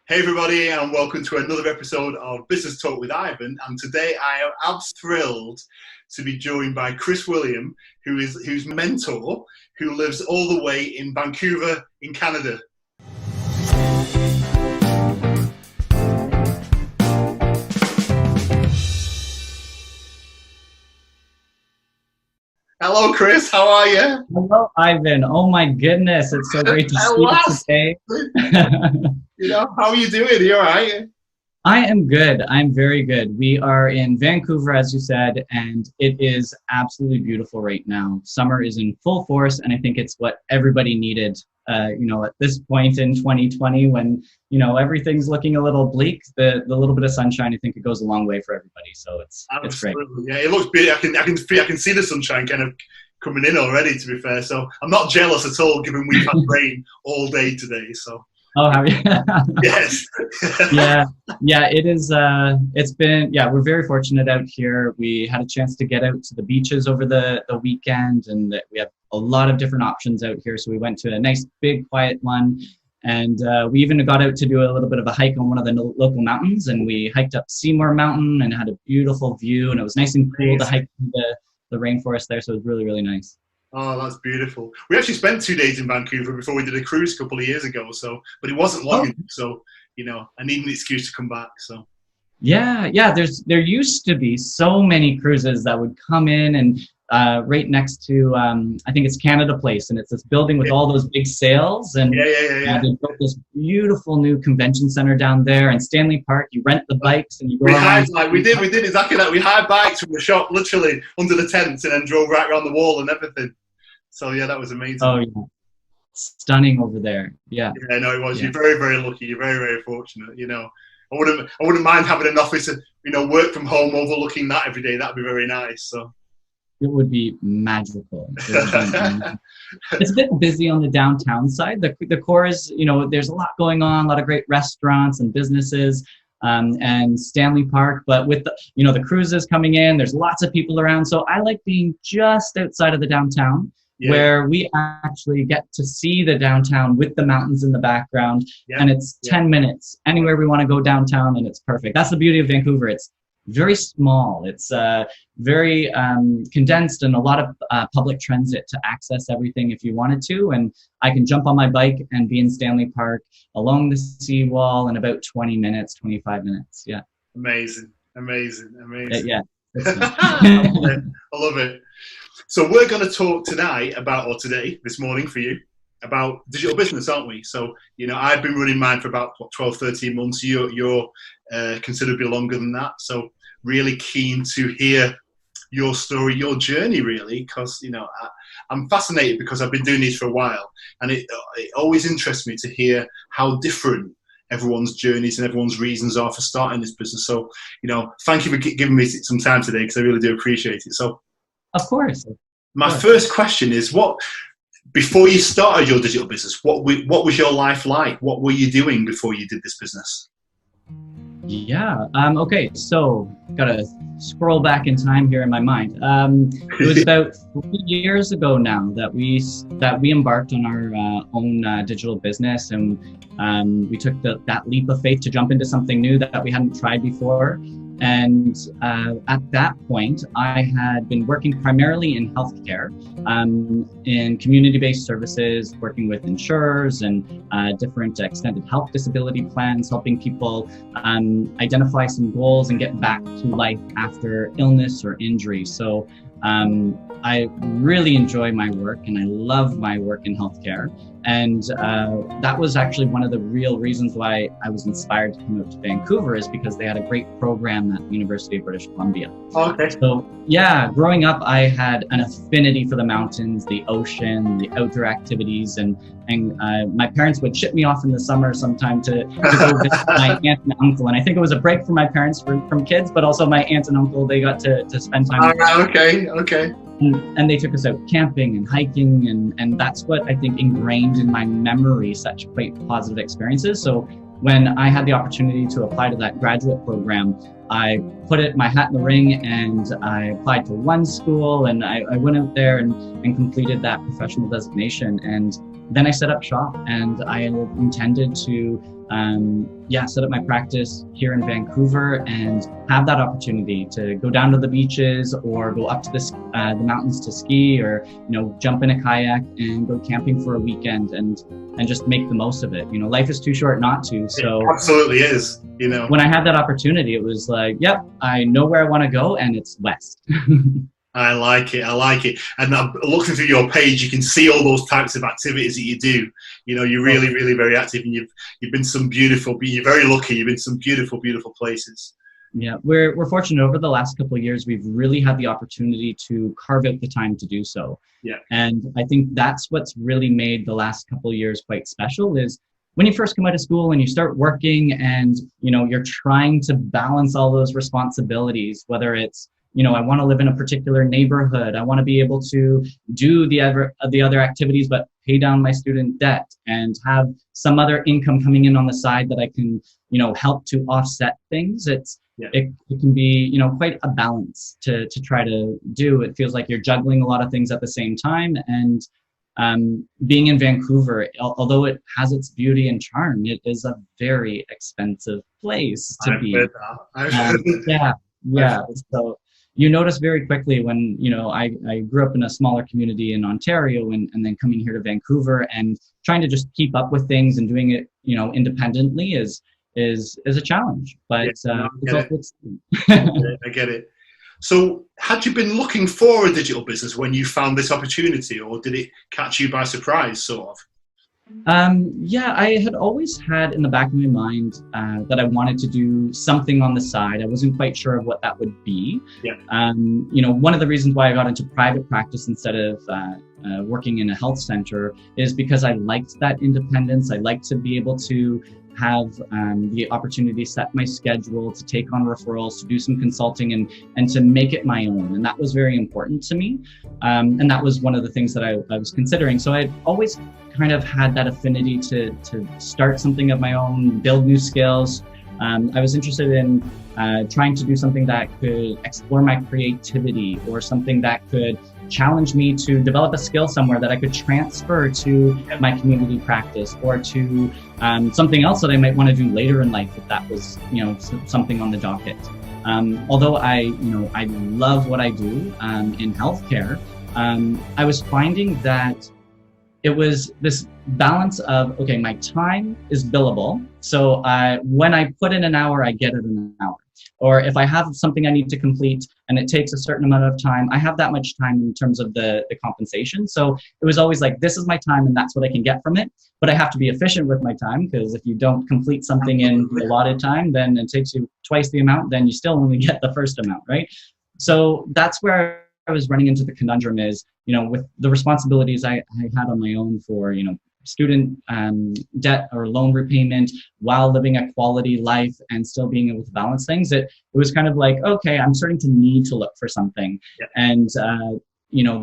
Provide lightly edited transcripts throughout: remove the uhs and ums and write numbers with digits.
Hey everybody, and welcome to another episode of Business Talk with Ivan. And today I am absolutely thrilled to be joined by Kris William, who's my mentor, who lives all the way in Vancouver in Canada. Hello, Kris. How are you? Hello, Ivan. Oh my goodness, it's so great to see you today. How are you doing? Are you all right? I am good. I'm very good. We are in Vancouver, as you said, and it is absolutely beautiful right now. Summer is in full force, and I think it's what everybody needed. At this point in 2020, when everything's looking a little bleak, the little bit of sunshine, I think it goes a long way for everybody. So it's great. Yeah, it looks beautiful. I can see the sunshine kind of coming in already. To be fair, so I'm not jealous at all, given we've had rain all day today. So. Oh, have you? Yes. Yeah, it is. We're very fortunate out here. We had a chance to get out to the beaches over the weekend, and we have a lot of different options out here. So we went to a nice, big, quiet one, and we even got out to do a little bit of a hike on one of the local mountains, and we hiked up Seymour Mountain and had a beautiful view, and it was nice and cool to hike through the rainforest there. So it was really, really nice. Oh, that's beautiful. We actually spent 2 days in Vancouver before we did a cruise a couple of years ago. But it wasn't long enough, so I need an excuse to come back. So. Yeah. There used to be so many cruises that would come in and right next to I think it's Canada Place, and it's this building with all those big sails, and they built this beautiful new convention center down there. And Stanley Park, you rent the bikes and you go. We did exactly that. We hired bikes from the shop, literally under the tents, and then drove right around the wall and everything. So yeah, that was amazing. Oh yeah, stunning over there. Yeah. Yeah, no, it was. Yeah. You're very, very lucky. You're very, very fortunate. I wouldn't mind having an office, work from home overlooking that every day. That'd be very nice. So. It would be magical. It's a bit busy on the downtown side. The core is, there's a lot going on, a lot of great restaurants and businesses, and Stanley Park. But with the cruises coming in, there's lots of people around. So I like being just outside of the downtown, where we actually get to see the downtown with the mountains in the background. And it's 10 minutes anywhere we want to go downtown, and it's perfect. That's the beauty of Vancouver. It's very small. It's very condensed, and a lot of public transit to access everything if you wanted to. And I can jump on my bike and be in Stanley Park along the seawall in about 20 minutes, 25 minutes. Yeah. Amazing. Yeah. I love it. So we're going to talk tonight this morning for you, about digital business, aren't we? So, I've been running mine for about 12, 13 months. You're considerably longer than that. So really keen to hear your story, your journey, really, because, I'm fascinated because I've been doing these for a while, and it always interests me to hear how different everyone's journeys and everyone's reasons are for starting this business. So, thank you for giving me some time today, because I really do appreciate it. So, of course. My first question is, before you started your digital business, what was your life like? What were you doing before you did this business? Yeah. Okay. So, gotta scroll back in time here in my mind. It was about 3 years ago now that we embarked on our own digital business, and we took that leap of faith to jump into something new that we hadn't tried before. And at that point, I had been working primarily in healthcare, in community-based services, working with insurers and different extended health disability plans, helping people identify some goals and get back to life after illness or injury. So I really enjoy my work, and I love my work in healthcare. And that was actually one of the real reasons why I was inspired to come out to Vancouver, is because they had a great program at the University of British Columbia. Okay. So yeah, growing up, I had an affinity for the mountains, the ocean, the outdoor activities, and my parents would ship me off in the summer sometime to go visit my aunt and uncle. And I think it was a break for my parents from kids, but also my aunt and uncle, they got to spend time with me. Okay. And they took us out camping and hiking, and that's what I think ingrained in my memory such great positive experiences. So when I had the opportunity to apply to that graduate program, I put my hat in the ring and I applied to one school, and I went out there and completed that professional designation. And then I set up shop, and I intended to set up my practice here in Vancouver and have that opportunity to go down to the beaches or go up to the mountains to ski, or jump in a kayak and go camping for a weekend and just make the most of it. Life is too short not to. So it absolutely is. When I had that opportunity, it was like, yep, I know where I want to go, and it's west. I like it. And looking through your page, you can see all those types of activities that you do. You're really, really very active, and you've been some beautiful. You're very lucky. You've been some beautiful, beautiful places. Yeah, we're fortunate. Over the last couple of years, we've really had the opportunity to carve out the time to do so. Yeah. And I think that's what's really made the last couple of years quite special, is when you first come out of school and you start working, and you're trying to balance all those responsibilities, whether it's I want to live in a particular neighborhood. I want to be able to do the other activities, but pay down my student debt and have some other income coming in on the side that I can, help to offset things. It can be, quite a balance to try to do. It feels like you're juggling a lot of things at the same time. And being in Vancouver, although it has its beauty and charm, it is a very expensive place to be. I've heard that. Yeah. So you notice very quickly when, I grew up in a smaller community in Ontario, and then coming here to Vancouver and trying to just keep up with things and doing it, independently is a challenge. But it's I get it. So had you been looking for a digital business when you found this opportunity, or did it catch you by surprise, sort of? I had always had in the back of my mind that I wanted to do something on the side. I wasn't quite sure of what that would be. Yeah. One of the reasons why I got into private practice instead of working in a health center is because I liked that independence. I liked to be able to have the opportunity to set my schedule, to take on referrals, to do some consulting, and to make it my own. And that was very important to me. And that was one of the things that I was considering. So I'd always kind of had that affinity to start something of my own, build new skills. I was interested in trying to do something that could explore my creativity, or something that could challenge me to develop a skill somewhere that I could transfer to my community practice, or to something else that I might want to do later in life if that was, something on the docket. Although I love what I do in healthcare, I was finding that it was this balance of, okay, my time is billable. So when I put in an hour, I get it in an hour. Or if I have something I need to complete and it takes a certain amount of time, I have that much time in terms of the compensation. So it was always like, this is my time and that's what I can get from it. But I have to be efficient with my time, because if you don't complete something in the allotted time, then it takes you twice the amount, then you still only get the first amount, right? So that's where I was running into the conundrum is, with the responsibilities I had on my own for, student debt or loan repayment, while living a quality life and still being able to balance things, it was kind of like, okay, I'm starting to need to look for something. Yeah. And,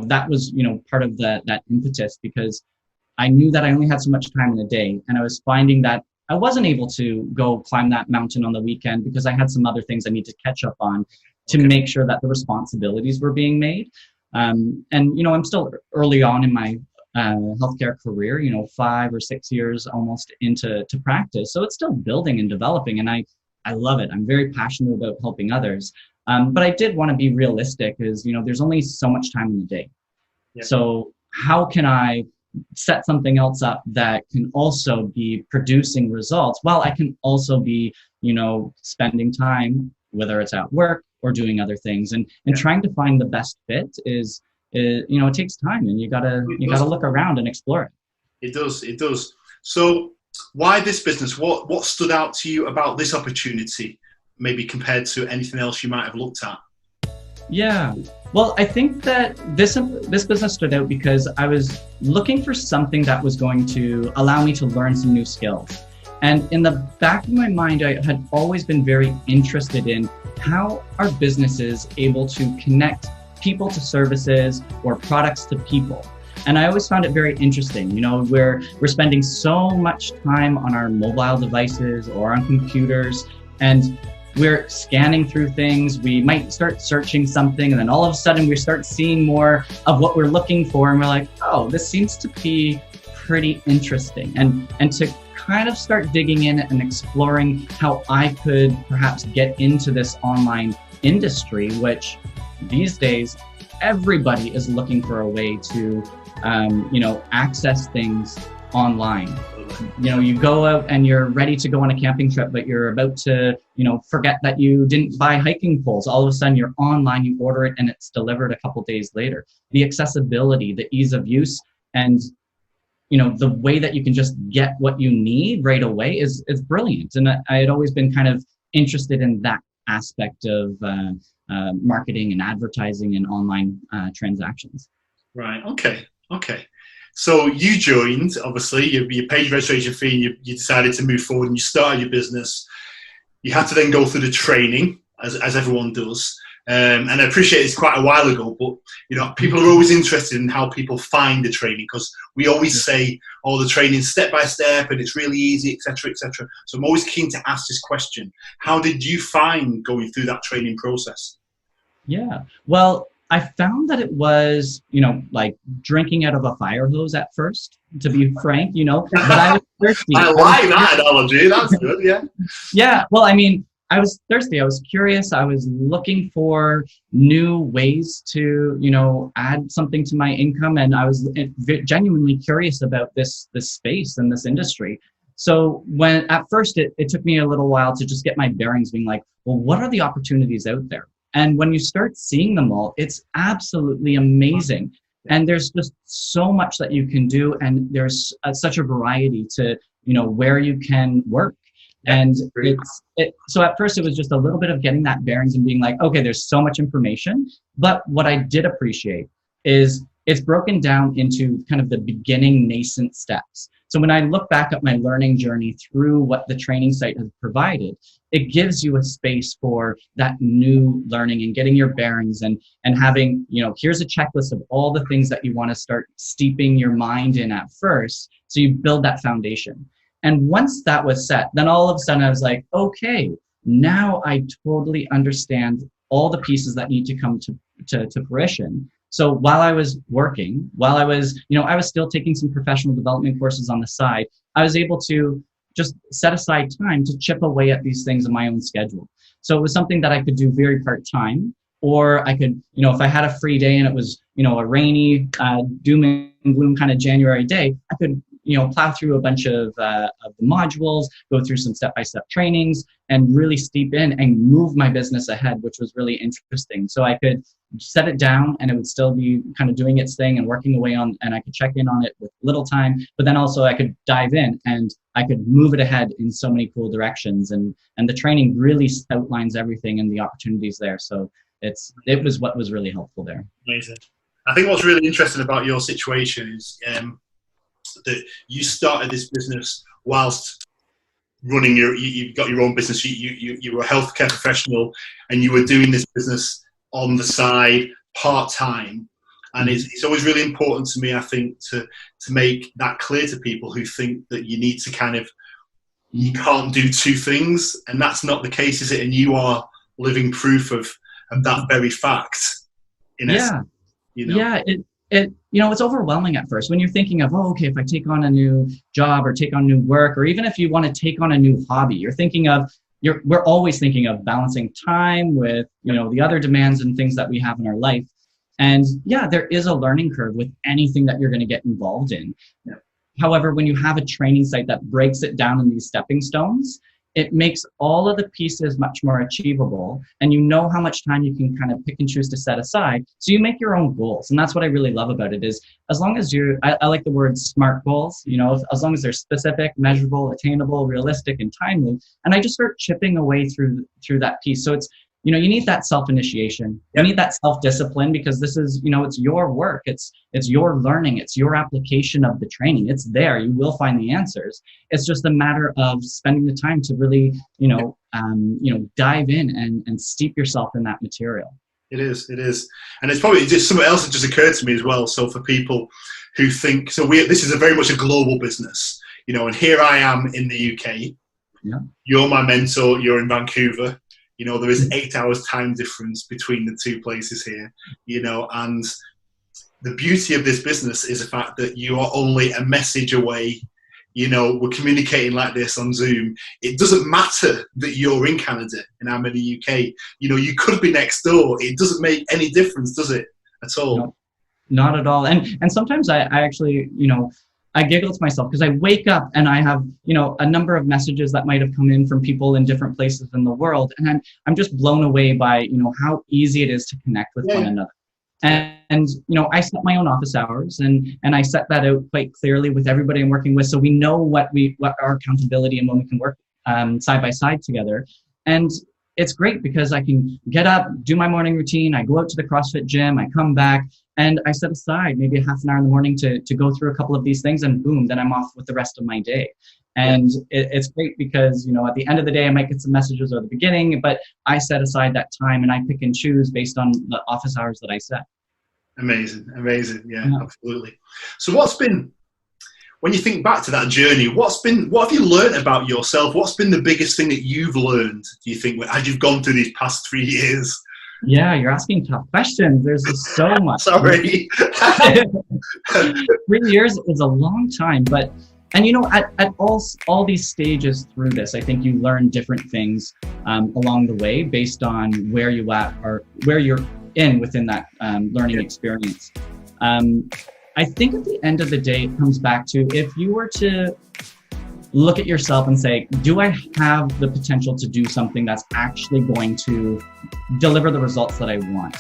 that was, part of that impetus, because I knew that I only had so much time in a day, and I was finding that I wasn't able to go climb that mountain on the weekend because I had some other things I need to catch up on to make sure that the responsibilities were being made. And, I'm still early on in my healthcare career, 5 or 6 years almost into practice. So it's still building and developing, and I love it. I'm very passionate about helping others. But I did want to be realistic, is, there's only so much time in the day. Yeah. So how can I set something else up that can also be producing results while I can also be, spending time, whether it's at work or doing other things, and trying to find the best fit is it takes time, and you gotta look around and explore it. It does. So why this business? What stood out to you about this opportunity, maybe compared to anything else you might have looked at? Yeah. Well, I think that this business stood out because I was looking for something that was going to allow me to learn some new skills. And in the back of my mind, I had always been very interested in how are businesses able to connect people to services or products to people. And I always found it very interesting. We're spending so much time on our mobile devices or on computers, and we're scanning through things. We might start searching something, and then all of a sudden we start seeing more of what we're looking for, and we're like, oh, this seems to be pretty interesting. And to kind of start digging in and exploring how I could perhaps get into this online industry, which these days everybody is looking for a way to access things online. You go out and you're ready to go on a camping trip, but you're about to, forget that you didn't buy hiking poles. All of a sudden you're online, you order it, and it's delivered a couple days later. The accessibility, the ease of use, and the way that you can just get what you need right away is brilliant. And I had always been kind of interested in that aspect of marketing and advertising and online transactions. Right. Okay. So you joined, obviously, you paid your registration fee, and you decided to move forward, and you started your business. You had to then go through the training, as everyone does. And I appreciate it's quite a while ago, but people are always interested in how people find the training, because we always say, oh, the training's step by step and it's really easy, etc., etc. So I'm always keen to ask this question: how did you find going through that training process? Yeah, well, I found that it was, like drinking out of a fire hose at first, to be frank, but I was thirsty. I like that analogy. That's good, yeah. Yeah, well, I mean, I was thirsty. I was curious. I was looking for new ways to, add something to my income. And I was genuinely curious about this space and this industry. So when at first it took me a little while to just get my bearings, being like, well, what are the opportunities out there? And when you start seeing them all, it's absolutely amazing. And there's just so much that you can do. And there's such a variety to, where you can work. And so at first it was just a little bit of getting that bearings and being like, okay, there's so much information. But what I did appreciate is it's broken down into kind of the beginning nascent steps. So when I look back at my learning journey through what the training site has provided, it gives you a space for that new learning and getting your bearings and having, here's a checklist of all the things that you want to start steeping your mind in at first. So you build that foundation. And once that was set, then all of a sudden I was like, okay, now I totally understand all the pieces that need to come to fruition. So while I was working, I was still taking some professional development courses on the side. I was able to just set aside time to chip away at these things in my own schedule. So it was something that I could do very part-time, or I could, if I had a free day and it was, a rainy, doom and gloom kind of January day, I could, plow through a bunch of the modules, go through some step-by-step trainings, and really steep in and move my business ahead, which was really interesting. So I could set it down and it would still be kind of doing its thing and working away on, and I could check in on it with little time, but then also I could dive in and I could move it ahead in so many cool directions. And the training really outlines everything and the opportunities there. So it was what was really helpful there. Amazing. I think what's really interesting about your situation is that you started this business whilst running you've got your own business. You were a healthcare professional and you were doing this business on the side part-time. And it's always really important to me, I think, to make that clear to people who think that you need to you can't do two things. And that's not the case, is it? And you are living proof of that very fact. Yeah. It's overwhelming at first when you're thinking of, okay, if I take on a new job or take on new work, or even if you want to take on a new hobby, we're always thinking of balancing time with, the other demands and things that we have in our life. And yeah, there is a learning curve with anything that you're going to get involved in. Yeah. However, when you have a training site that breaks it down in these stepping stones, it makes all of the pieces much more achievable, and you know how much time you can kind of pick and choose to set aside. So you make your own goals. And that's what I really love about it is, as long as I like the word SMART goals, as long as they're specific, measurable, attainable, realistic, and timely. And I just start chipping away through that piece. So it's, you need that self-initiation. You need that self-discipline, because this is, it's your work. It's your learning. It's your application of the training. It's there. You will find the answers. It's just a matter of spending the time to really, dive in and steep yourself in that material. It is. And it's probably just something else that just occurred to me as well. So for people who think, this is very much a global business, and here I am in the UK. Yeah. You're my mentor. You're in Vancouver. You know, there is 8 hours time difference between the two places here, you know, and the beauty of this business is the fact that you are only a message away. You know, we're communicating like this on Zoom. It doesn't matter that you're in Canada and I'm in the UK. You know, you could be next door. It doesn't make any difference, does it, at all? No, not at all. And sometimes I actually, you know, I giggle to myself because I wake up and I have, you know, a number of messages that might have come in from people in different places in the world. And I'm just blown away by, you know, how easy it is to connect with one another. And, you know, I set my own office hours and I set that out quite clearly with everybody I'm working with. So we know what our accountability and when we can work side by side together. And it's great because I can get up, do my morning routine. I go out to the CrossFit gym, I come back and I set aside maybe a half an hour in the morning to go through a couple of these things and boom, then I'm off with the rest of my day. And it's great because, you know, at the end of the day, I might get some messages at the beginning, but I set aside that time and I pick and choose based on the office hours that I set. Amazing. Yeah, absolutely. So when you think back to that journey, what have you learned about yourself? What's been the biggest thing that you've learned, do you think, as you've gone through these past 3 years? Yeah, you're asking tough questions. There's just so much. Sorry. 3 years is a long time, and you know, at all these stages through this, I think you learn different things along the way based on where you at or where you're within that learning experience. I think at the end of the day, it comes back to if you were to look at yourself and say, do I have the potential to do something that's actually going to deliver the results that I want?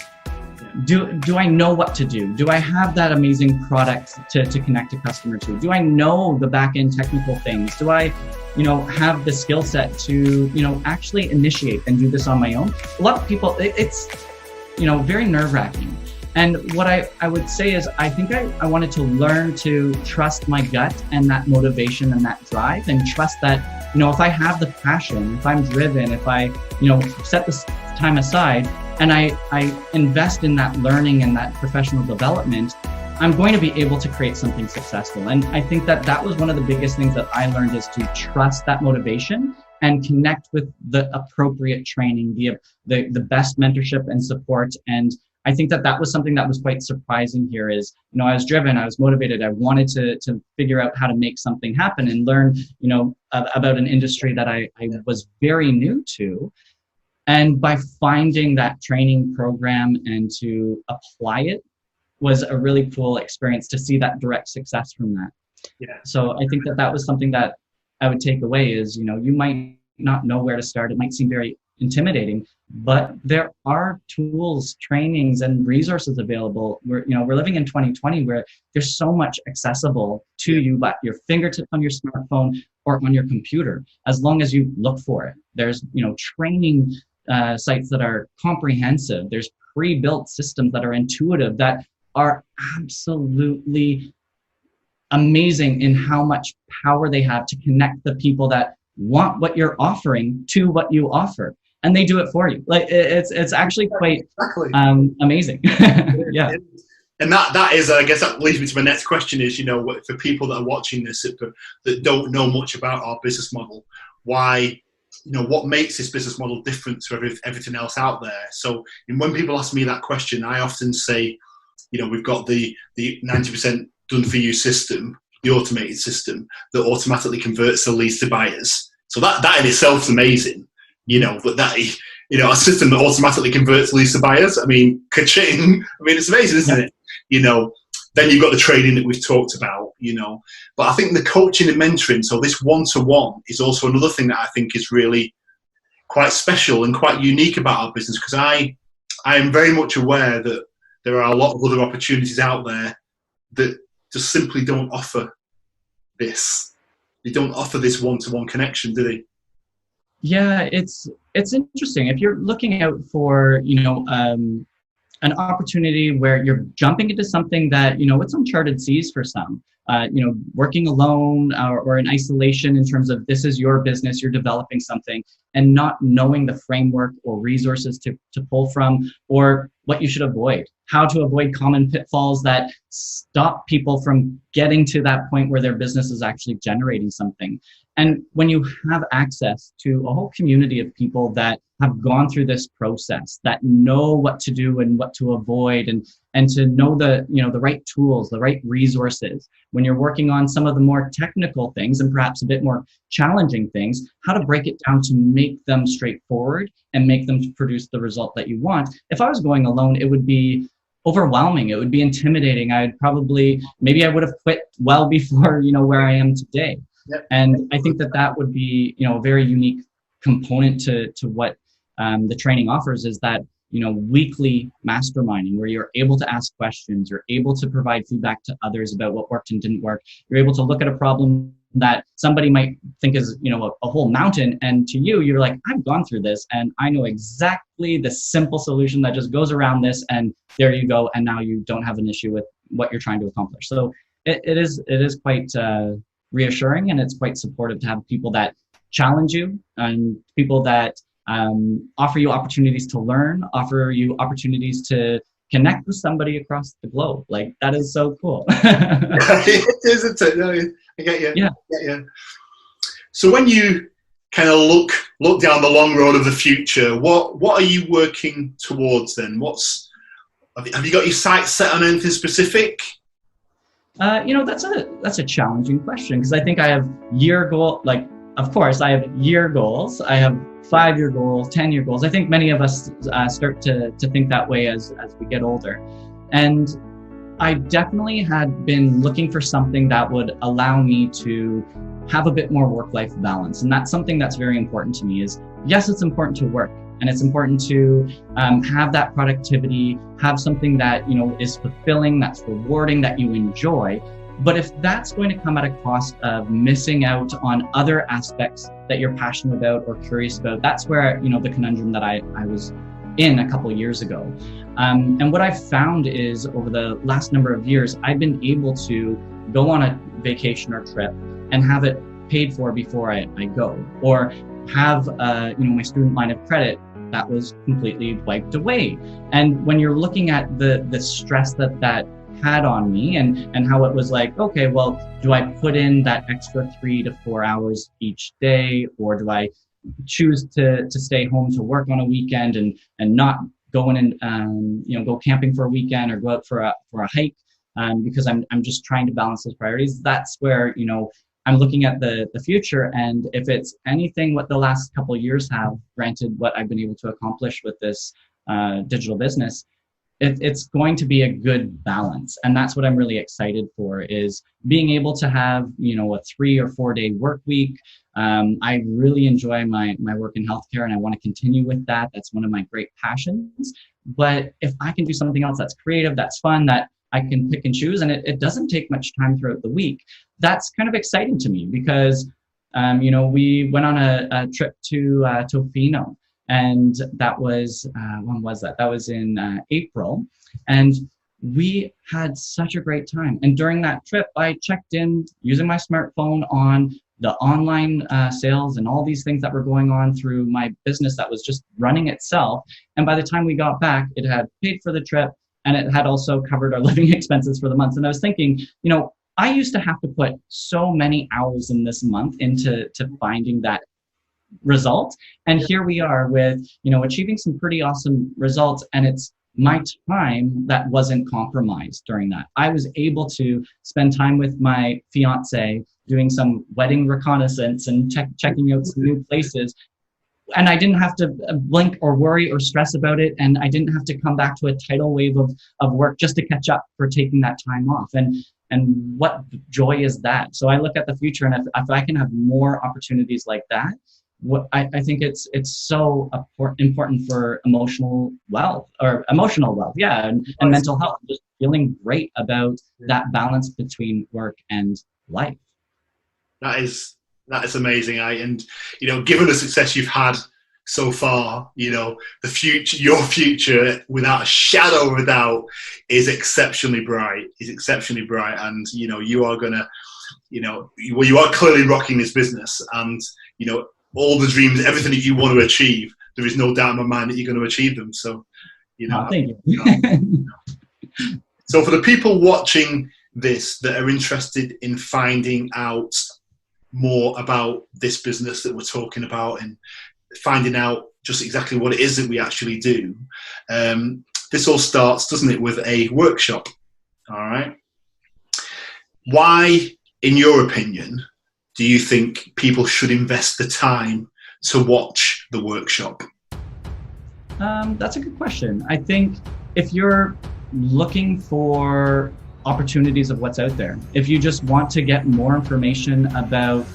Do I know what to do? Do I have that amazing product to connect a customer to? Do I know the back-end technical things? Do I, you know, have the skill set to, you know, actually initiate and do this on my own? A lot of people, it's, you know, very nerve-wracking. And what I would say is I think I wanted to learn to trust my gut and that motivation and that drive and trust that, you know, if I have the passion, if I'm driven, if I, you know, set this time aside and I invest in that learning and that professional development, I'm going to be able to create something successful. And I think that was one of the biggest things that I learned is to trust that motivation and connect with the appropriate training, the best mentorship and support. And I think that was something that was quite surprising here is, you know, I was driven, I was motivated, I wanted to figure out how to make something happen and learn, you know, about an industry that I was very new to. And by finding that training program and to apply it was a really cool experience to see that direct success from that. Yeah. So I think that was something that I would take away is, you know, you might not know where to start. It might seem very intimidating, but there are tools, trainings, and resources available. We're living in 2020 where there's so much accessible to you at your fingertip on your smartphone or on your computer, as long as you look for it. There's, you know, training sites that are comprehensive. There's pre-built systems that are intuitive, that are absolutely amazing in how much power they have to connect the people that want what you're offering to what you offer. And they do it for you. Like it's actually quite amazing. Yeah. And that is, I guess that leads me to my next question is, you know, for people that are watching this that don't know much about our business model, why, you know, what makes this business model different to everything else out there? So when people ask me that question, I often say, you know, we've got the 90% done for you system, the automated system that automatically converts the leads to buyers. So that in itself is amazing. You know, but that, you know, a system that automatically converts leads to buyers, I mean, ka-ching, I mean, it's amazing, isn't it? You know, then you've got the training that we've talked about, you know, but I think the coaching and mentoring, so this one-to-one is also another thing that I think is really quite special and quite unique about our business, because I am very much aware that there are a lot of other opportunities out there that just simply don't offer this. They don't offer this one-to-one connection, do they? Yeah, it's interesting. If you're looking out for, you know, an opportunity where you're jumping into something that, you know, it's uncharted seas for some, you know, working alone or in isolation in terms of this is your business, you're developing something and not knowing the framework or resources to pull from, or what you should avoid, how to avoid common pitfalls that stop people from getting to that point where their business is actually generating something. And when you have access to a whole community of people that have gone through this process, that know what to do and what to avoid, and to know the, you know, the right tools, the right resources, when you're working on some of the more technical things and perhaps a bit more challenging things, how to break it down to make them straightforward and make them produce the result that you want. If I was going alone, it would be overwhelming. It would be intimidating. I'd probably, maybe I would have quit well before, you know, where I am today. Yep. And I think that that would be, you know, a very unique component to what the training offers, is that, you know, weekly masterminding where you're able to ask questions, you're able to provide feedback to others about what worked and didn't work. You're able to look at a problem that somebody might think is, you know, a whole mountain, and to you, you're like, I've gone through this and I know exactly the simple solution that just goes around this, and there you go, and now you don't have an issue with what you're trying to accomplish. So it is quite reassuring, and it's quite supportive to have people that challenge you and people that offer you opportunities to learn, offer you opportunities to connect with somebody across the globe. Like, that is so cool. It is, isn't it? No, I get you. Yeah. I get you. So when you kind of look down the long road of the future, what are you working towards then? Have you got your sights set on anything specific? You know, that's a challenging question, because I think I have year goal, like, of course I have year goals, I have 5-year goals, 10-year goals. I think many of us start to think that way as we get older. And I definitely had been looking for something that would allow me to have a bit more work-life balance. And that's something that's very important to me. Is, yes, it's important to work, and it's important to have that productivity, have something that, you know, is fulfilling, that's rewarding, that you enjoy. But if that's going to come at a cost of missing out on other aspects that you're passionate about or curious about, that's where, you know, the conundrum that I was in a couple of years ago. And what I've found is, over the last number of years, I've been able to go on a vacation or trip and have it paid for before I go, or have you know, my student line of credit that was completely wiped away. And when you're looking at the stress that had on me, and how it was like, okay, well, do I put in that extra 3 to 4 hours each day, or do I choose to stay home to work on a weekend and not go in and you know, go camping for a weekend or go out for a hike, because I'm just trying to balance those priorities. That's where, you know, I'm looking at the future, and if it's anything what the last couple of years have, granted what I've been able to accomplish with this digital business, it's going to be a good balance. And that's what I'm really excited for, is being able to have, you know, a 3 or 4 day work week. I really enjoy my work in healthcare, and I want to continue with that. That's one of my great passions. But if I can do something else that's creative, that's fun, that I can pick and choose, and it doesn't take much time throughout the week, that's kind of exciting to me, because you know, we went on a trip to Tofino. And that was, when was that? That was in April. And we had such a great time. And during that trip, I checked in using my smartphone on the online sales and all these things that were going on through my business that was just running itself. And by the time we got back, it had paid for the trip, and it had also covered our living expenses for the month. And I was thinking, you know, I used to have to put so many hours in this month into finding that result, and here we are with, you know, achieving some pretty awesome results, and it's my time that wasn't compromised during that. I was able to spend time with my fiance doing some wedding reconnaissance and checking out some new places, and I didn't have to blink or worry or stress about it, and I didn't have to come back to a tidal wave of work just to catch up for taking that time off. And what joy is that? So I look at the future, and if I can have more opportunities like that, I think it's so important for emotional wealth, yeah, and mental health. Just feeling great about that balance between work and life. That is amazing, and you know, given the success you've had so far, you know, your future, without a shadow of a doubt, is exceptionally bright. And you know, you are gonna, you know, you are clearly rocking this business, and you know, all the dreams, everything that you want to achieve, there is no doubt in my mind that you're going to achieve them. So, You know, Oh, thank you. so for the people watching this that are interested in finding out more about this business that we're talking about and finding out just exactly what it is that we actually do, this all starts, doesn't it, with a workshop. All right. Why, in your opinion, do you think people should invest the time to watch the workshop? That's a good question. I think if you're looking for opportunities of what's out there, if you just want to get more information about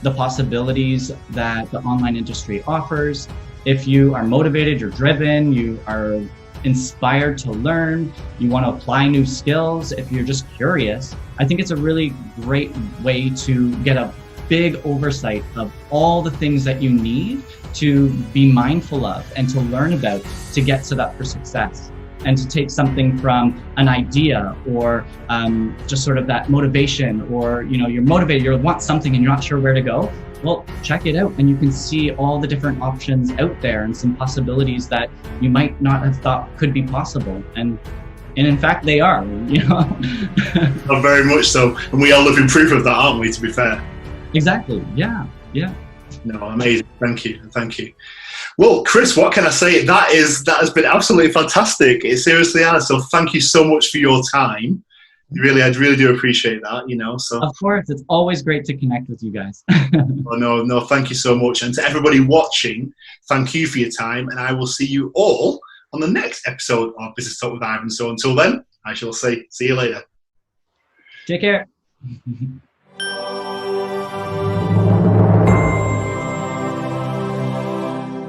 the possibilities that the online industry offers, if you are motivated, you're driven, you are inspired to learn, you want to apply new skills, if you're just curious, I think it's a really great way to get a big oversight of all the things that you need to be mindful of and to learn about to get set up for success, and to take something from an idea or just sort of that motivation, or you're motivated, you want something and you're not sure where to go. Well, check it out and you can see all the different options out there and some possibilities that you might not have thought could be possible. And in fact, they are, Oh, very much so. And we are living proof of that, aren't we, to be fair? Exactly. Yeah. No, amazing. Thank you. Well, Kris, what can I say? That has been absolutely fantastic. It seriously has. So thank you so much for your time. I really do appreciate that, so. Of course, it's always great to connect with you guys. Oh, no, thank you so much. And to everybody watching, thank you for your time. And I will see you all on the next episode of Business Talk with Ivan. So until then, I shall say, see you later. Take care.